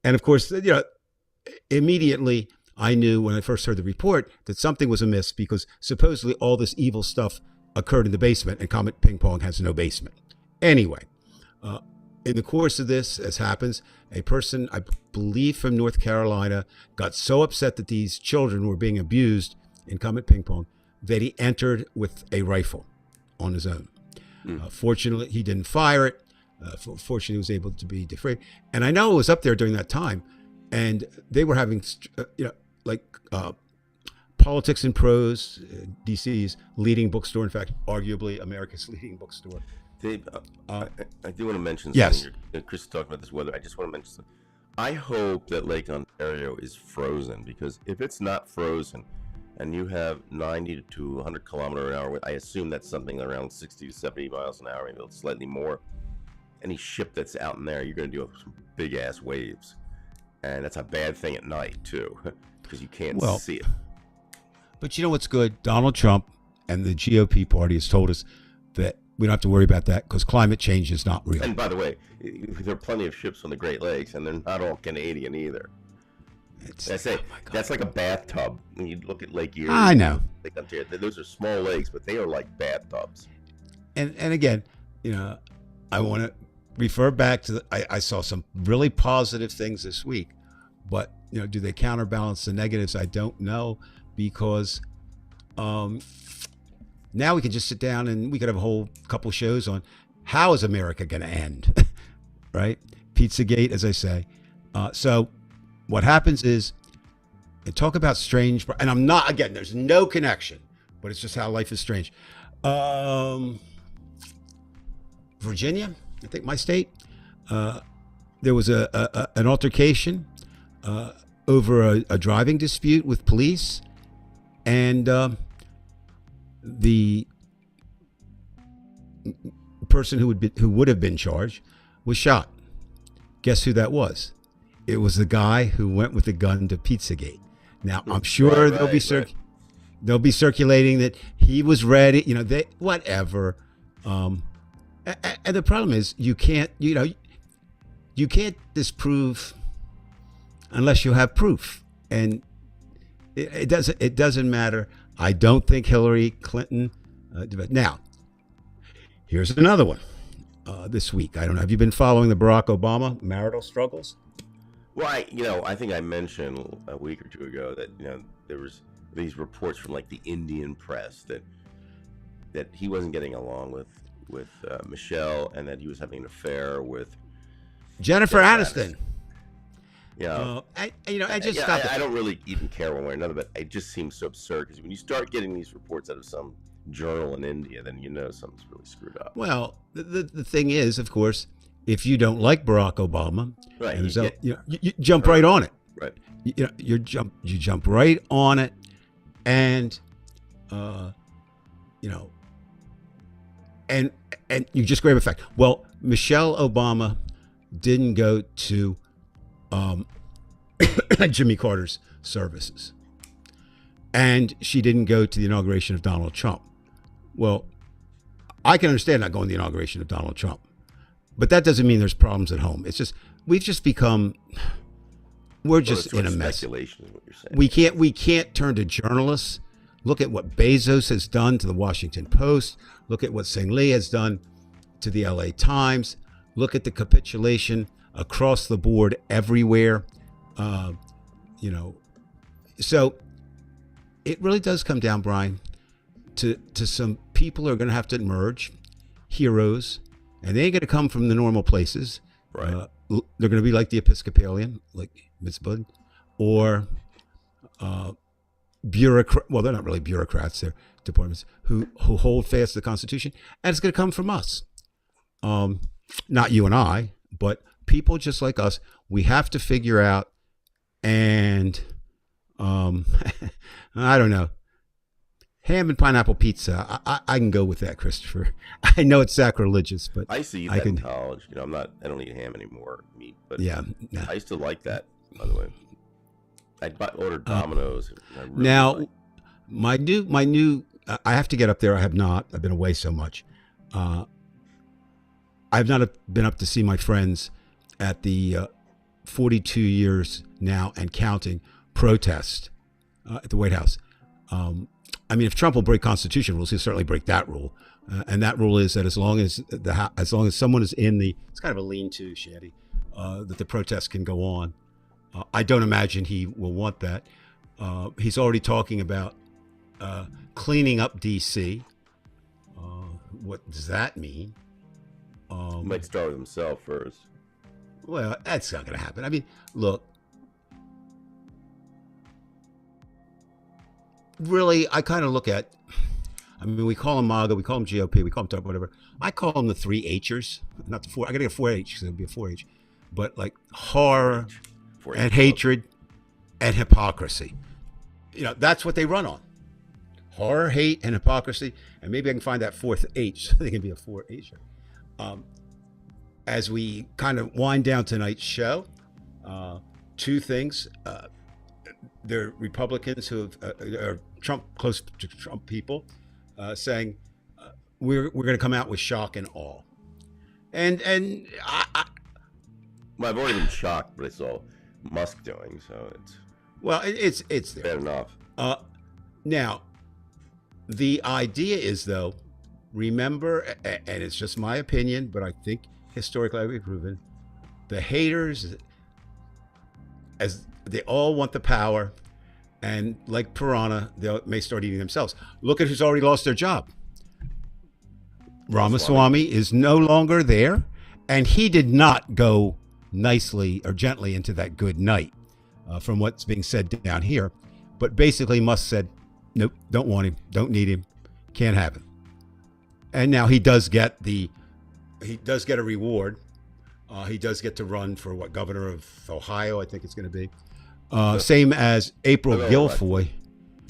And of course, immediately I knew when I first heard the report that something was amiss, because supposedly all this evil stuff occurred in the basement, and Comet Ping Pong has no basement. Anyway, in the course of this, as happens, a person, I believe from North Carolina, got so upset that these children were being abused in Comet Ping Pong that he entered with a rifle on his own. Fortunately, he didn't fire it. Fortunately, he was able to be defrayed. And I know it was up there during that time, and they were having, Politics and Prose, DC's leading bookstore. In fact, arguably America's leading bookstore. Dave, I do want to mention something. Yes. Chris talked about this weather. I just want to mention something. I hope that Lake Ontario is frozen, because if it's not frozen and you have 90 to 100 kilometer an hour, I assume that's something around 60 to 70 miles an hour, maybe slightly more. Any ship that's out in there, you're going to do some big ass waves. And that's a bad thing at night, too, because you can't see it. But you know what's good? Donald Trump and the GOP party has told us that we don't have to worry about that because climate change is not real. And by the way, there are plenty of ships on the Great Lakes, and they're not all Canadian either. That's like a bathtub. When you look at Lake Erie, I know. Lake Ontario, those are small lakes, but they are like bathtubs. And again, I want to refer back to I saw some really positive things this week, but do they counterbalance the negatives? I don't know, because now we can just sit down and we could have a whole couple shows on how is America going to end, right? Pizzagate, as I say. So what happens is, and talk about strange, and I'm not, again, there's no connection, but it's just how life is strange. Virginia, I think my state, there was an altercation over a driving dispute with police, and the person who would have been charged was shot. Guess who that was? It was the guy who went with the gun to Pizzagate. Now I'm sure they'll be circulating that he was ready. Whatever. And the problem is you can't disprove unless you have proof, and it doesn't matter. I don't think Hillary Clinton. Now, here's another one. This week, I don't know. Have you been following the Barack Obama marital struggles? Well, I think I mentioned a week or two ago that there was these reports from like the Indian press that he wasn't getting along with Michelle, and that he was having an affair with Jennifer Aniston. Yeah, I don't really even care one way or another, but it just seems so absurd, because when you start getting these reports out of some journal in India, then something's really screwed up. Well, the thing is, of course, if you don't like Barack Obama, right, you jump right on it. Right. You jump right on it, and and you just grab a fact. Well, Michelle Obama didn't go to Jimmy Carter's services, and she didn't go to the inauguration of Donald Trump. Well, I can understand not going to the inauguration of Donald Trump, but that doesn't mean there's problems at home. It's just we're just in a mess. Speculation is what you're saying. We can't turn to journalists. Look at what Bezos has done to the Washington Post. Look at what Sing Lee has done to the LA Times. Look at the capitulation across the board everywhere. So it really does come down, Brian, to some people who are going to have to emerge, heroes, and they ain't going to come from the normal places. Right. They're going to be like the Episcopalian, like Ms. Bud, or bureaucrat. Well, they're not really bureaucrats; they're departments who hold fast to the Constitution, and it's going to come from us. Not you and I, but people just like us. We have to figure out and Um, I don't know. Ham and pineapple pizza. I can go with that, Christopher. I know it's sacrilegious, but I used to eat I that in can. college. You know, I don't eat ham anymore, meat, but Yeah. No. I used to like that. By the way, ordered Domino's. And I really Now, liked- my new. I have to get up there. I have not. I've been away so much. I've not been up to see my friends at the 42 years now and counting protest at the White House. I mean, if Trump will break constitutional rules, he'll certainly break that rule. And that rule is that as long as someone is in the, it's kind of a lean-to, Shaddy, that the protest can go on. I don't imagine he will want that. He's already talking about cleaning up D.C. What does that mean? He might start with himself first. Well, that's not going to happen. I mean, look, really, I kind of look at, I mean, we call them MAGA, we call them GOP, we call them Trump, whatever. I call them the 3 H'ers, not the 4. I got to get 4 H because it'll be a 4 H. But like horror and hatred and hypocrisy. You know, that's what they run on. Horror, hate, and hypocrisy. And maybe I can find that 4th H so they can be a 4 H'er. As we kind of wind down tonight's show, 2 things. There are Republicans who are close to Trump people saying we're going to come out with shock and awe. And Well, I've already been shocked, but I saw Musk doing, so it's there. bad enough. Now, the idea is, though, remember, and it's just my opinion, but I think historically I've proven, the haters, as they all want the power, and like piranha, they may start eating themselves. Look at who's already lost their job. Ramaswamy is no longer there, and he did not go nicely or gently into that good night, from what's being said down here. But basically, Musk said, nope, don't want him, don't need him, can't have him. And now he does get a reward. He does get to run for governor of Ohio, I think it's going to be. Same as April Guilfoyle.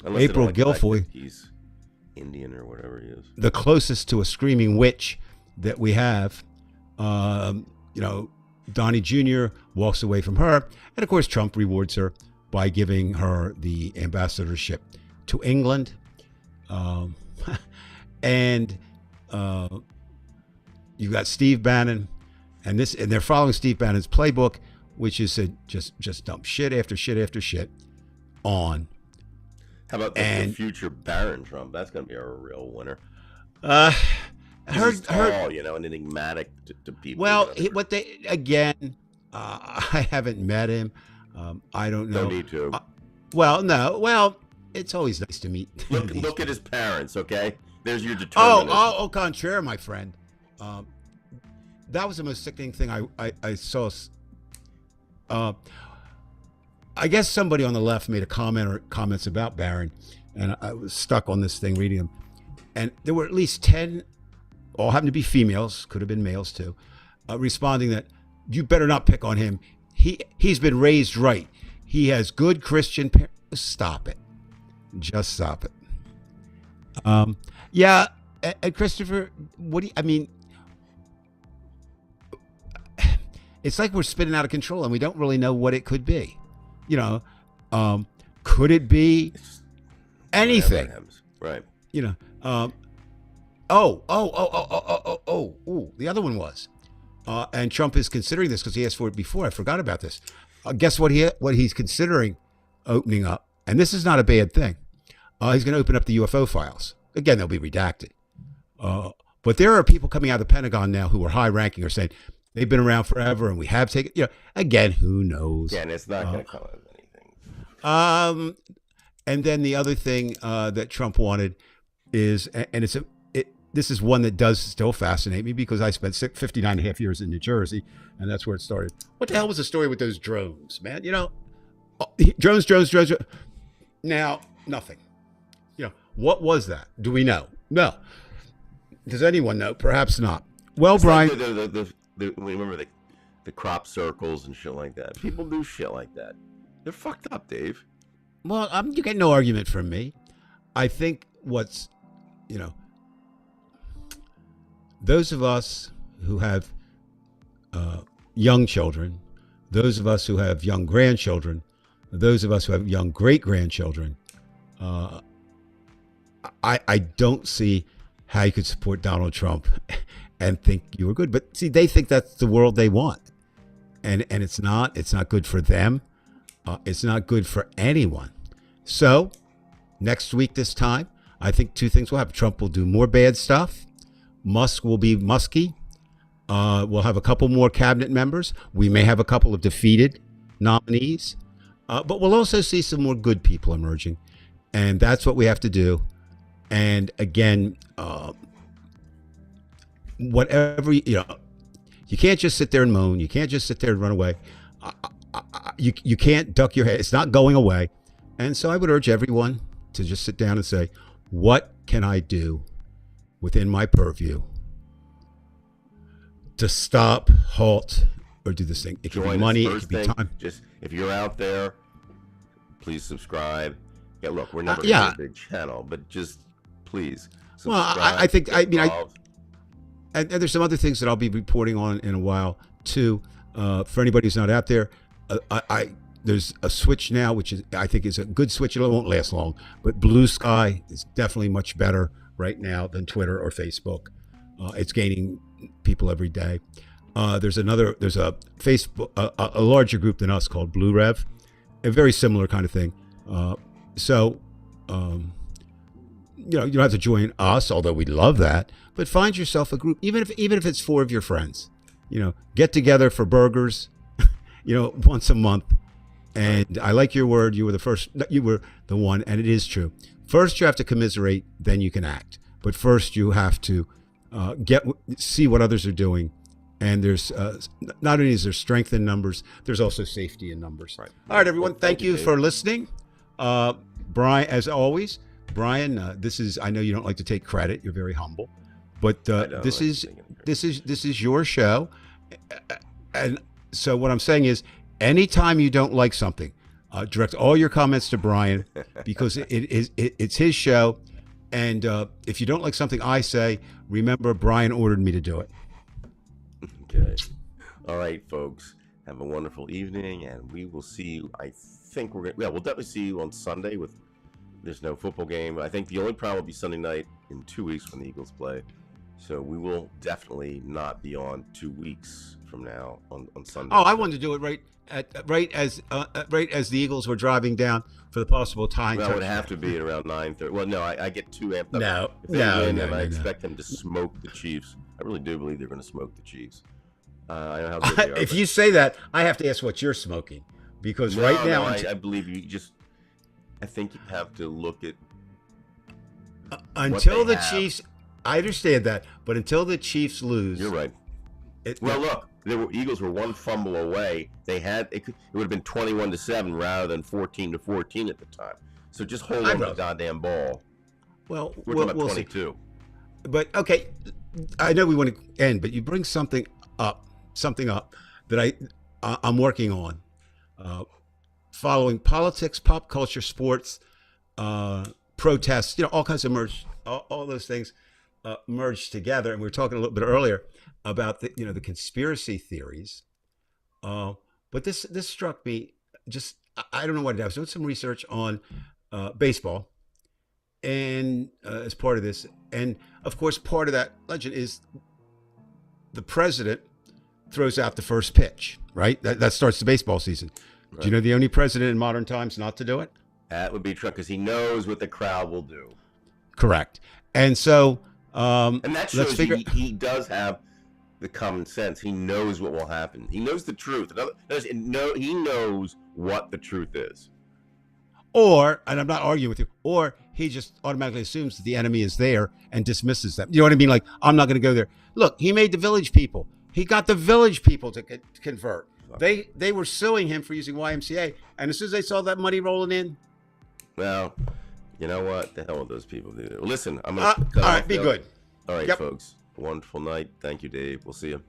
Unless April they don't like the Guilfoyle, fact that he's Indian or whatever he is. the closest to a screaming witch that we have. Donnie Jr. walks away from her. And of course, Trump rewards her by giving her the ambassadorship to England. And you got Steve Bannon, and they're following Steve Bannon's playbook, which is just dump shit after shit after shit on. How about the future Barron Trump? That's going to be a real winner. He's tall, and enigmatic to people. Well, I haven't met him. I don't know. Don't need to. Well, it's always nice to meet. Look at his parents, okay? There's your determinism. Au contraire, my friend. That was the most sickening thing I saw. I guess somebody on the left made a comment or comments about Barron, and I was stuck on this thing reading them. And there were at least 10, all happened to be females, could have been males too, responding that you better not pick on him. He's been raised right. He has good Christian parents. Stop it. Just stop it. Yeah, and Christopher, it's like we're spinning out of control and we don't really know what it could be. Could it be anything? Right. The other one was, and Trump is considering this because he asked for it before. I forgot about this. Guess what he's considering opening up, and this is not a bad thing. He's going to open up the UFO files. Again, they'll be redacted. But there are people coming out of the Pentagon now who are high-ranking or saying they've been around forever and we have taken. Again, who knows? Yeah, and it's not going to come out of anything. And then the other thing that Trump wanted is, and this is one that does still fascinate me because I spent 59 and a half years in New Jersey, and that's where it started. What the hell was the story with those drones, man? Drones. Now, nothing. What was that? Do we know? No. Does anyone know? Perhaps not. Well, It's Brian. Like remember the crop circles and shit like that. People do shit like that. They're fucked up, Dave. Well, you get no argument from me. I think what's, you know, those of us who have young children, those of us who have young grandchildren, those of us who have young great grandchildren, I don't see how you could support Donald Trump and think you were good. But see, they think that's the world they want, and it's not. It's not good for them. It's not good for anyone. So next week, this time, I think two things will happen. Trump will do more bad stuff. Musk will be musky. We'll have a couple more cabinet members. We may have a couple of defeated nominees. But we'll also see some more good people emerging. And that's what we have to do. And again, whatever, you can't just sit there and moan. You can't just sit there and run away. You can't duck your head. It's not going away. And so I would urge everyone to just sit down and say, what can I do within my purview to stop, halt, or do this thing? It could be money, it could be time. Just if you're out there, please subscribe. Yeah, look, we're never going to be a big channel, but just please subscribe. Well, I think, and there's some other things that I'll be reporting on in a while too. For anybody who's not out there, there's a switch now, which I think is a good switch. It won't last long, but Blue Sky is definitely much better right now than Twitter or Facebook. It's gaining people every day. There's a Facebook, a larger group than us called Blue Rev, a very similar kind of thing. So you don't have to join us, although we love that. But find yourself a group, even if it's 4 of your friends. Get together for burgers, once a month. And I like your word. You were the one, and it is true. First, you have to commiserate, then you can act. But first, you have to see what others are doing. And there's not only is there strength in numbers, there's also safety in numbers. Right. All right, everyone. Thank you for listening. Brian, as always, Brian, I know you don't like to take credit. You're very humble, but this is your show. And so what I'm saying is, anytime you don't like something, direct all your comments to Brian, because it's his show. And if you don't like something I say, remember Brian ordered me to do it. Okay. All right, folks. Have a wonderful evening, and we will see you. I think we'll definitely see you on Sunday. There's no football game. I think the only problem will be Sunday night in 2 weeks when the Eagles play. So we will definitely not be on 2 weeks from now on Sunday. Oh, I wanted to do it right as the Eagles were driving down for the possible tying. Well, it would have to be at around 9:30. Well, no, I get too amped up. No, if they win, I expect them to smoke the Chiefs. I really do believe they're going to smoke the Chiefs. I know how good they are. If you say that, I have to ask what you're smoking, because right now I believe you just. I think you have to look at until the Chiefs. I understand that, but until the Chiefs lose, you're right. Look, the Eagles were one fumble away. It would have been 21-7 rather than 14-14 at the time. So just hold on to the goddamn ball. Well, we're talking about 22. But okay, I know we want to end, but you bring something up that I'm working on, following politics, pop culture, sports, protests, all kinds of all those things merged together. And we were talking a little bit earlier about the conspiracy theories. But this struck me. Just I don't know what it is. I was doing some research on baseball, and as part of this, and of course, part of that legend is the president throws out the first pitch. Right, that starts the baseball season. Right. Do you know the only president in modern times not to do it? That would be Trump, because he knows what the crowd will do. Correct. And so, and that shows he does have the common sense. He knows what will happen. He knows the truth. He knows what the truth is. Or, and I'm not arguing with you, or he just automatically assumes that the enemy is there and dismisses them. You know what I mean? Like, I'm not going to go there. Look, he made the Village People. He got the Village People to convert. They were suing him for using YMCA, and as soon as they saw that money rolling in, well, you know what? The hell with those people. Listen, I'm gonna. All right, be good. All right, folks. Wonderful night. Thank you, Dave. We'll see you.